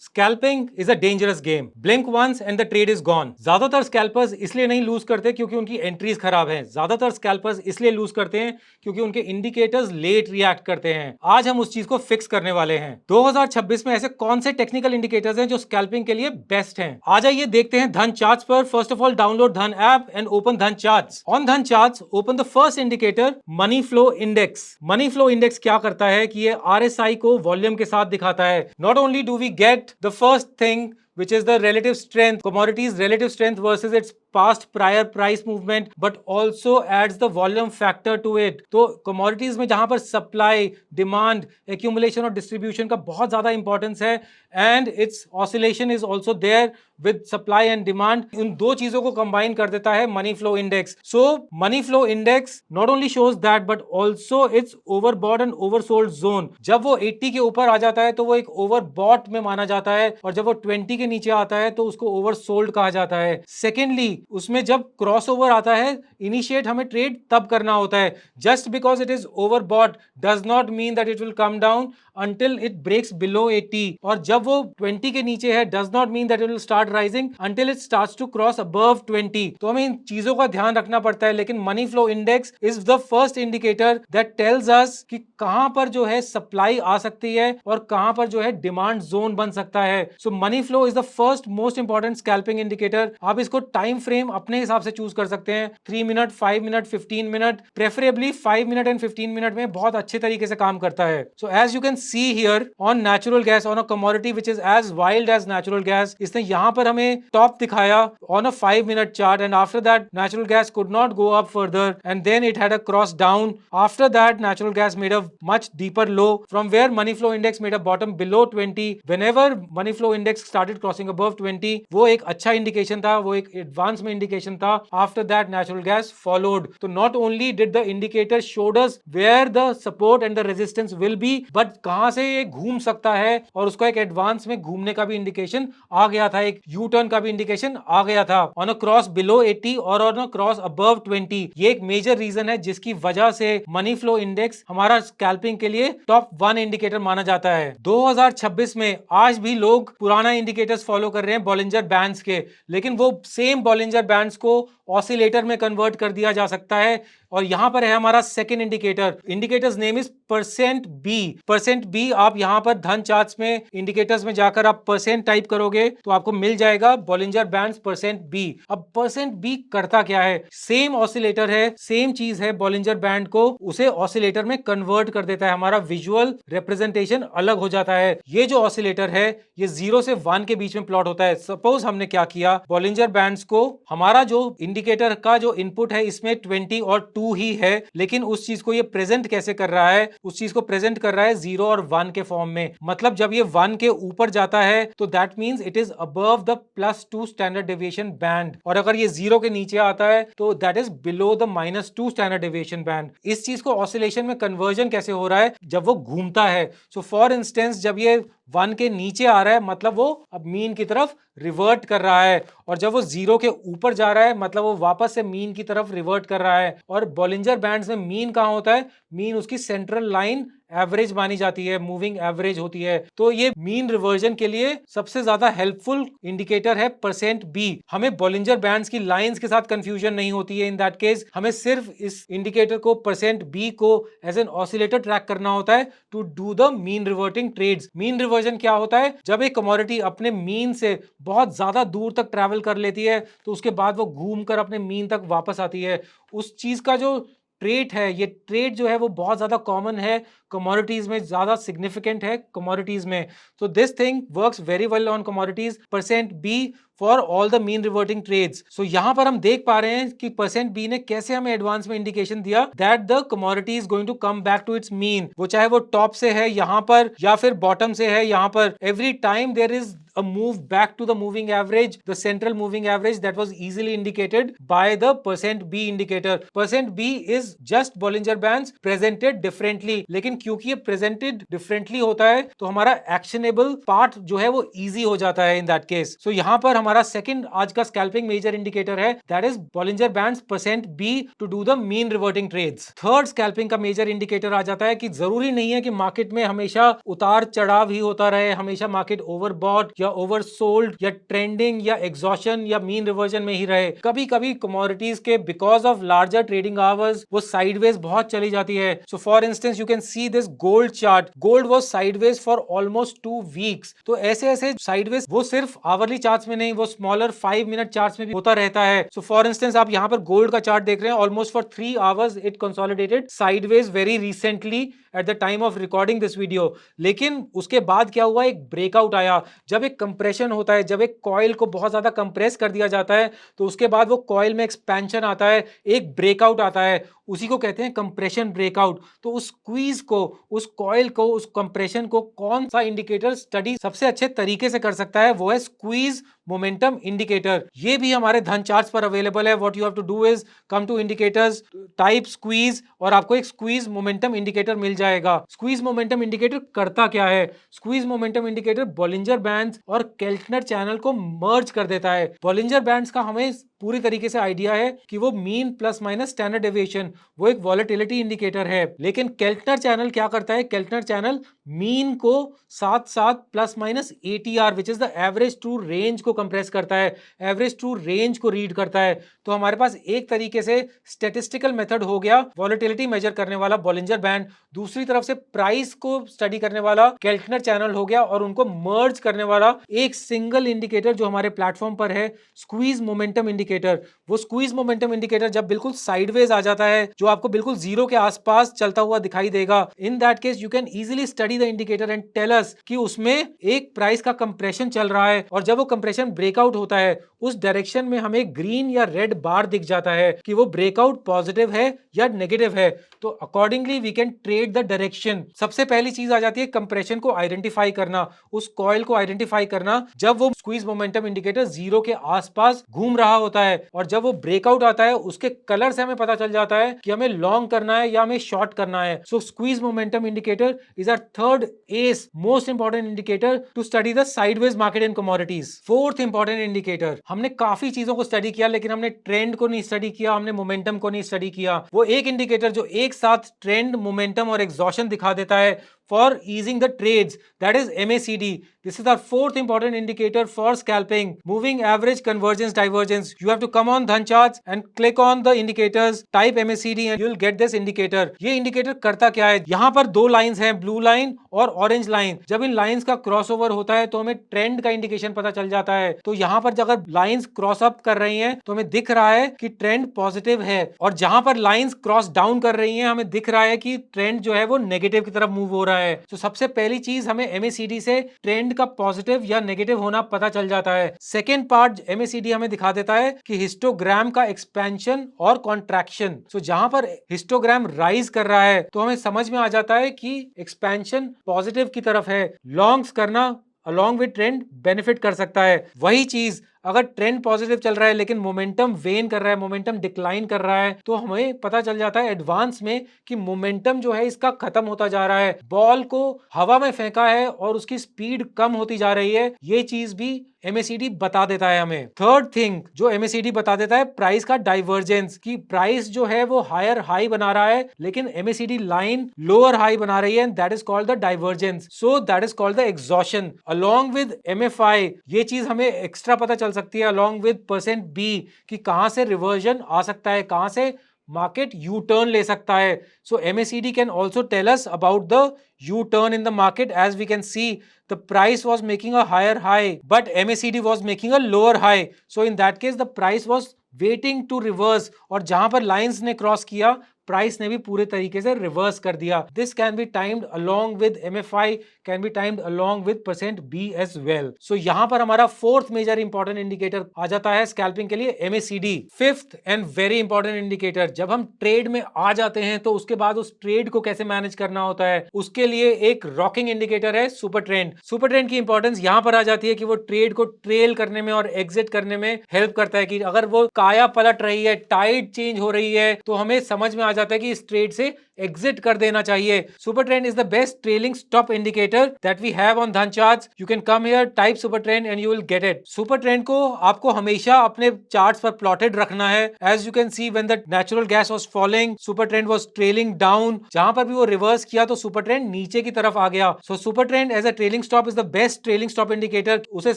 Scalping is a dangerous game, blink once and the trade is gone. ज्यादातर scalpers इसलिए नहीं loose करते क्योंकि उनकी एंट्रीज खराब हैं। ज्यादातर स्कैल्पर्स इसलिए लूज करते हैं क्योंकि उनके इंडिकेटर्स लेट रिएक्ट करते हैं। आज हम उस चीज को फिक्स करने वाले हैं। 2026 में ऐसे कौन से टेक्निकल इंडिकेटर्स हैं जो स्कैल्पिंग के लिए बेस्ट हैं? आ जाइए देखते हैं धन चार्ट्स पर। फर्स्ट ऑफ ऑल डाउनलोड धन ऐप एंड ओपन धन charts. On Dhan charts open the first indicator, money flow index. Money flow index क्या करता है कि ये RSI को वॉल्यूम के साथ दिखाता है। Not only do we get the first thing, which is the relative strength, commodities relative strength versus its past prior price movement, but also adds the volume factor to it। तो commodities में जहां पर supply, demand, accumulation और distribution का बहुत ज्यादा importance है, and its oscillation is also there with supply and demand। इन दो चीजों को कंबाइन कर देता है money flow index. So money flow index not only shows that but also it's overbought and oversold zone. जब वो 80 के ऊपर आ जाता है तो वो एक ओवरबॉट में माना जाता है, और जब वो 20 के नीचे आता है तो उसको ओवरसोल्ड कहा जाता है। सेकेंडली, उसमें जब क्रॉसओवर आता है, इनिशिएट हमें ट्रेड तब करना होता है। Just because it is overbought does not mean that it will come down until it breaks below 80, और जब वो 20 के नीचे है does not mean that it will start rising until it starts to cross above 20। तो हमें इन चीजों का ध्यान रखना पड़ता है। लेकिन money flow index is the first indicator that tells us कि कहां पर जो है सप्लाई आ सकती है और कहां पर जो है डिमांड जोन बन सकता है। So money flow is the first most important scalping indicator. आप इसको टाइम फ्रेम अपने हिसाब से चूज कर सकते हैं, 3 minute, 5 minute, 15 minute, preferably 5 minute and 15 minute में बहुत अच्छे तरीके से काम करता है। So as you can see here on natural gas, on a commodity which is as wild as natural gas, इसने यहां पर हमें टॉप दिखाया on a 5-minute chart, and after that natural gas could not go up further, and then it had a cross down. After that natural gas made a much deeper low from where money flow index made a bottom below 20। whenever money flow index started crossing above 20, वो एक अच्छा indication था, वो एक advance में indication था। After that natural gas followed। तो not only did the indicator showed us where the support and the resistance will be, but कहां से ये घूम सकता है, और उसका एक एडवांस में घूमने का भी इंडिकेशन आ गया था, एक यू टर्न का भी इंडिकेशन आ गया था ऑन अ क्रॉस बिलो 80 और ऑन अ क्रॉस अबव 20। ये एक मेजर रीजन है जिसकी वजह से मनी फ्लो इंडेक्स हमारा स्कैल्पिंग के लिए टॉप 1 इंडिकेटर माना जाता है। 2026 में आज भी लोग पुराना इंडिकेटर्स फॉलो कर रहे हैं बॉलिंजर बैंड्स के, लेकिन वो सेम बॉलिंजर बैंड्स को ऑसिलेटर में कन्वर्ट कर दिया जा सकता है। और यहां पर है हमारा second indicator, indicators name is percent B. Percent B आप यहां पर धन चार्ट्स में इंडिकेटर्स में जाकर आप परसेंट टाइप करोगे तो आपको मिल जाएगा बॉलिंजर बैंड्स परसेंट बी। अब परसेंट बी करता क्या है? सेम ऑसिलेटर है, सेम चीज है, बॉलिंजर बैंड को उसे ऑसिलेटर में कन्वर्ट कर देता है। हमारा विजुअल रिप्रेजेंटेशन अलग हो जाता है। ये जो ऑसिलेटर है ये 0 से 1 के बीच में प्लॉट होता है। सपोज हमने क्या किया, बॉलिंजर बैंड्स को, हमारा जो इंडिकेटर का जो इनपुट है इसमें 20 और 2 ही है, लेकिन उस चीज को ये प्रेजेंट कैसे कर रहा है? उस चीज को प्रेजेंट कर रहा है 0 और 1 के फॉर्म में। मतलब जब ये 1 के ऊपर जाता है तो that means it is above the +2 standard deviation band, और अगर ये 0 के नीचे आता है तो that is below the -2 standard deviation band. इस चीज को ऑसिलेशन में कन्वर्जन कैसे हो रहा है? जब वो घूमता है। सो फॉर इंस्टेंस जब ये 1 के नीचे आ रहा है मतलब वो अब मीन की तरफ रिवर्ट कर रहा है, और जब वो 0 के ऊपर जा रहा है मतलब वो वापस से मीन की तरफ रिवर्ट कर रहा है। और बॉलिंजर बैंड्स में मीन कहां होता है? मीन उसकी सेंट्रल लाइन एवरेज मानी जाती है, मूविंग एवरेज होती है। तो ये मीन रिवर्जन के लिए सबसे ज्यादा हेल्पफुल इंडिकेटर है परसेंट बी। हमें बॉलिंजर बैंड्स की लाइंस के साथ कंफ्यूजन नहीं होती है। इन दैट केस हमें सिर्फ इस इंडिकेटर को परसेंट बी को एज एन ऑसिलेटर ट्रैक करना होता है to do the mean reverting trades. Mean reversion क्या होता है? जब एक कमोडिटी अपने मीन से बहुत ज्यादा दूर तक ट्रैवल कर लेती है तो उसके बाद वो घूम कर अपने मीन तक वापस आती है। उस चीज का जो ट्रेड है, ये ट्रेड जो है वो बहुत ज्यादा कॉमन है कमोडिटीज में, ज्यादा सिग्निफिकेंट है कमोडिटीज में। So this thing works very well on commodities. Percent B for all the mean reverting trades. So यहां पर हम देख पा रहे हैं कि परसेंट बी ने कैसे हमें एडवांस में इंडिकेशन दिया that the commodity is going to come back to its mean. वो चाहे वो टॉप से है यहां पर या फिर बॉटम से है यहां पर, every time there is a move back to the moving average, the central moving average that was easily indicated by the percent B indicator. Percent B is just Bollinger Bands presented differently, लेकिन क्योंकि ये presented differently होता है तो हमारा actionable part जो है वो इजी हो जाता है इन दैट केस। सो यहां पर हमारा सेकंड आज का स्कैल्पिंग मेजर इंडिकेटर है, that is Bollinger bands percent B to do the mean reverting trades. Third scalping का मेजर इंडिकेटर आ जाता है कि जरूरी नहीं है कि मार्केट में हमेशा उतार चढ़ाव ही होता रहे, हमेशा मार्केट ओवरबॉट या ओवरसोल्ड या ट्रेंडिंग या एग्जॉशन या मीन रिवर्जन में ही रहे। कभी कभी कमोडिटीज के because of larger trading hours वो साइडवेज बहुत चली जाती है। So for instance you can see this gold chart, gold was sideways for almost 2 weeks. तो ऐसे ऐसे साइडवेज वो सिर्फ आवरली चार्ट्स में नहीं, वो स्मॉलर 5 मिनट चार्ट्स में भी होता रहता है। सो फॉर इंस्टेंस आप यहाँ पर गोल्ड का चार्ट देख रहे हैं, almost for 3 hours it consolidated sideways very recently at the time of recording this video. लेकिन उसके बाद क्या हुआ, एक ब्रेकआउट आया। जब एक कंप्रेशन होता है, जब एक कॉइल को बहुत ज्यादा कंप्रेस कर दिया जाता है तो उसके बाद वो कॉइल में एक्सपेंशन आता है, एक ब्रेकआउट आता है, उसी को कहते हैं कंप्रेशन ब्रेकआउट। तो उस स्क्वीज को, उस कॉइल को, उस कंप्रेशन को कौन सा इंडिकेटर स्टडी सबसे अच्छे तरीके से कर सकता है, वो है स्क्वीज मोमेंटम इंडिकेटर। ये भी हमारे धन चार्ट्स पर अवेलेबल है। What you have to do is come to indicators, type squeeze और आपको एक स्क्वीज मोमेंटम इंडिकेटर मिल जाएगा। स्क्वीज मोमेंटम इंडिकेटर करता क्या है? Squeeze momentum indicator Bollinger bands और केल्टनर चैनल को मर्ज कर देता है। बॉलिंजर बैंड्स का हमें पूरी तरीके से आइडिया है कि वो mean plus minus standard deviation, वो एक वॉलेटिलिटी इंडिकेटर है। लेकिन केल्टनर चैनल क्या करता है? केल्टनर चैनल मीन को साथ साथ plus minus ATR which is the average true range को कंप्रेस करता है, एवरेज ट्रू रेंज को रीड करता है। तो हमारे पास एक तरीके से स्टैटिस्टिकल मेथड हो गया वॉलेटिलिटी मेजर करने वाला बॉलिंजर बैंड, दूसरी तरफ से प्राइस को स्टडी करने वाला केल्टनर चैनल हो गया, और उनको मर्ज करने वाला एक सिंगल इंडिकेटर जो हमारे प्लेटफॉर्म पर है, स्क्वीज मोमेंटम इंडिकेटर। वो स्क्वीज मोमेंटम इंडिकेटर जब बिल्कुल साइडवेज आ जाता है, जो आपको बिल्कुल जीरो के आसपास चलता हुआ दिखाई देगा, in that case you can easily study the indicator and tell us कि उसमें एक प्राइस का कंप्रेशन चल रहा है, और जब वो कंप्रेशन ब्रेकआउट होता है उस डायरेक्शन में हमें ग्रीन या रेड बार दिख जाता है कि वो ब्रेकआउट पॉजिटिव है या नेगेटिव है। तो accordingly we can trade the direction. सबसे पहली चीज आ जाती है कंप्रेशन को आइडेंटिफाई करना, उस कॉइल को आइडेंटिफाई करना जब वो स्क्वीज मोमेंटम इंडिकेटर जीरो के आसपास घूम रहा होता है, और जब वो ब्रेकआउट आता है उसके कलर से हमें पता चल जाता है कि हमें लॉन्ग करना है या हमें शॉर्ट करना है। So squeeze momentum indicator is our third as most important indicator to study the sideways market in commodities. Fourth important indicator, हमने काफी चीजों को स्टडी किया लेकिन हमने ट्रेंड को नहीं स्टडी किया, हमने मोमेंटम को नहीं स्टडी किया। वो एक इंडिकेटर जो एक साथ ट्रेंड, मोमेंटम और एग्जॉशन दिखा देता है for easing the trades, that is MACD. This is our fourth important indicator for scalping, moving average convergence divergence. You have to come on Dhan charts and click on the indicators, type MACD and you'll get this indicator. ये indicator करता क्या है? यहाँ पर दो lines हैं, blue line और orange line. जब इन लाइंस का क्रॉसओवर होता है तो हमें ट्रेंड का इंडिकेशन पता चल जाता है। तो यहाँ पर अगर लाइंस क्रॉस अप कर रही हैं तो हमें दिख रहा है कि ट्रेंड पॉजिटिव है, और जहां पर लाइंस क्रॉस डाउन कर रही हैं हमें दिख रहा है कि ट्रेंड जो है वो नेगेटिव की तरफ मूव हो रहा है। तो सबसे पहली चीज हमें MACD से ट्रेंड का पॉजिटिव या नेगेटिव होना पता चल जाता है। सेकेंड पार्ट MACD हमें दिखा देता है कि हिस्टोग्राम का एक्सपेंशन और कॉन्ट्रैक्शन। सो जहां पर हिस्टोग्राम राइज कर रहा है तो हमें समझ में आ जाता है कि एक्सपेंशन पॉजिटिव की तरफ है, लॉन्ग्स करना अलॉन्ग विद ट्रेंड बेनिफिट कर सकता है। वही चीज अगर ट्रेंड पॉजिटिव चल रहा है लेकिन मोमेंटम वेन कर रहा है, मोमेंटम डिक्लाइन कर रहा है, तो हमें पता चल जाता है एडवांस में कि मोमेंटम जो है इसका खत्म होता जा रहा है, बॉल को हवा में फेंका है और उसकी स्पीड कम होती जा रही है। ये चीज भी MACD बता देता है हमें। थर्ड थिंग जो MACD बता देता है, प्राइस का डाइवर्जेंस, की प्राइस जो है वो हायर हाई बना रहा है लेकिन MACD लाइन लोअर हाई बना रही है, that is called the divergence. So that is called the exhaustion. Along with MFI ये चीज हमें एक्स्ट्रा पता चल सकती है अलोंग विद परसेंट बी कि कहां से रिवर्जन आ सकता है, कहां से मार्केट यू टर्न ले सकता है। So MACD can also tell us about the U turn in the market. As we can see the price was making a higher high but MACD was making a lower high, so in that case the price was waiting to reverse, और जहां पर lines ने cross किया price ने भी पूरे तरीके से रिवर्स कर दिया। This can be timed along with MFI, can be timed along with percent B as well. So यहां पर हमारा फोर्थ मेजर इंपॉर्टेंट इंडिकेटर आ जाता है स्कैल्पिंग के लिए, MACD। Fifth and very important indicator, जब हम ट्रेड में आ जाते हैं तो उसके बाद उस ट्रेड को कैसे मैनेज करना होता है, उसके लिए एक रॉकिंग इंडिकेटर है सुपर ट्रेंड। सुपर ट्रेंड की इंपॉर्टेंस यहां पर आ जाती है कि वो ट्रेड को ट्रेल करने में और एग्जिट करने में हेल्प करता है, कि अगर वो काया पलट रही है, टाइड चेंज हो रही है, तो हमें समझ में आ जाता है कि इस ट्रेड से एग्जिट कर देना चाहिए। Super trend is the best trailing stop indicator that we have on Dhan charts. You can come here, type super trend and you will get it. Super trend को आपको हमेशा अपने चार्ट्स पर प्लॉटेड रखना है। As you can see when the natural gas was falling, super trend was trailing down. जहां पर भी वो रिवर्स किया तो सुपर ट्रेंड नीचे की तरफ आ गया। So super trend as a trailing stop is the best trailing stop indicator. उसे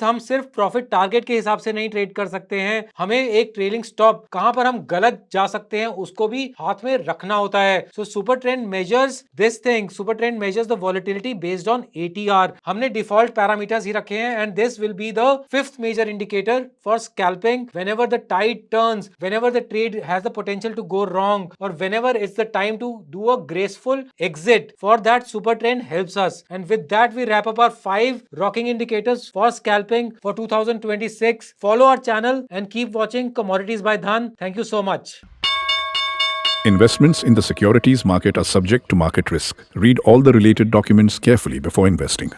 हम सिर्फ प्रॉफिट टारगेट के हिसाब से नहीं ट्रेड कर सकते हैं, हमें एक ट्रेलिंग स्टॉप कहां पर हम गलत जा सकते हैं उसको भी हाथ में रखना होता है। So super trend measures this thing, super trend measures the volatility based on ATR. हमने डिफॉल्ट पैरामीटर्स ही रखे हैं and this will be the fifth major indicator for scalping whenever the tide turns, whenever the trade has the potential to go wrong और whenever it's the time to do a graceful exit. For that, super trend helps us. And with that, we wrap up our 5 rocking indicators for scalping for 2026. Follow our channel and keep watching Commodities by Dhan. Thank you so much. Investments in the securities market are subject to market risk. Read all the related documents carefully before investing.